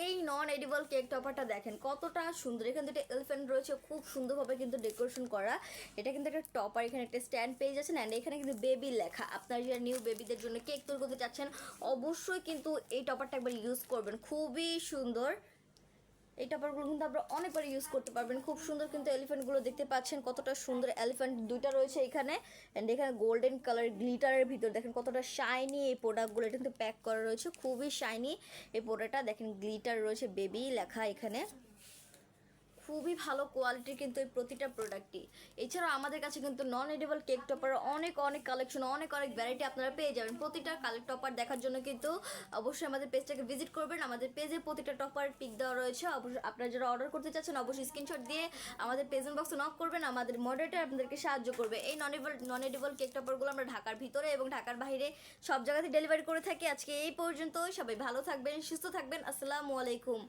এই নন edible cake টপারটা দেখেন কতটা সুন্দর। এখানে দুটো এলিফ্যান্ট রয়েছে, খুব সুন্দরভাবে কিন্তু ডেকোরেশন করা। এটা কিন্তু একটা টপার, এখানে একটা স্ট্যান্ড পেয়ে যাচ্ছেন অ্যান্ড এখানে কিন্তু বেবি লেখা। আপনারা যারা নিউ বেবিদের জন্য কেক তৈরি করতে চাচ্ছেন অবশ্যই কিন্তু এই টপারটা একবার ইউজ করবেন, খুবই সুন্দর। এই টপারগুলো কিন্তু আপনারা অনেকবার ইউজ করতে পারবেন। খুব সুন্দর কিন্তু এলিফ্যান্টগুলো দেখতে পাচ্ছেন, কতটা সুন্দর এলিফ্যান্ট দুইটা রয়েছে এখানে। অ্যান্ড এখানে গোল্ডেন কালার গ্লিটারের ভিতর দেখেন কতটা শাইনি এই প্রোডাক্টগুলো। এটা কিন্তু প্যাক করা রয়েছে, খুবই শাইনি এই প্রোডাক্টটা। দেখেন গ্লিটার রয়েছে, বেবি লেখা এখানে। খুবই ভালো কোয়ালিটির কিন্তু এই প্রতিটা প্রোডাক্টই। এছাড়াও আমাদের কাছে কিন্তু নন এডিবল কেক টপার অনেক অনেক কালেকশন, অনেক অনেক ভ্যারাইটি আপনারা পেয়ে যাবেন। প্রতিটা টপার দেখার জন্য কিন্তু অবশ্যই আমাদের পেজটাকে ভিজিট করবেন। আমাদের পেজে প্রতিটা টপার পিক দেওয়া রয়েছে। অবশ্যই আপনারা যারা অর্ডার করতে চাচ্ছেন অবশ্যই স্ক্রিনশট দিয়ে আমাদের প্রেজেন্ট বক্সে নক করবেন, আমাদের মডারেটর আপনাদেরকে সাহায্য করবে। এই নন এডিবল কেক টপারগুলো আমরা ঢাকার ভিতরে এবং ঢাকার বাইরে সব জায়গাতে ডেলিভারি করে থাকি। আজকে এই পর্যন্ত, সবাই ভালো থাকবেন, সুস্থ থাকবেন। আসসালামু আলাইকুম।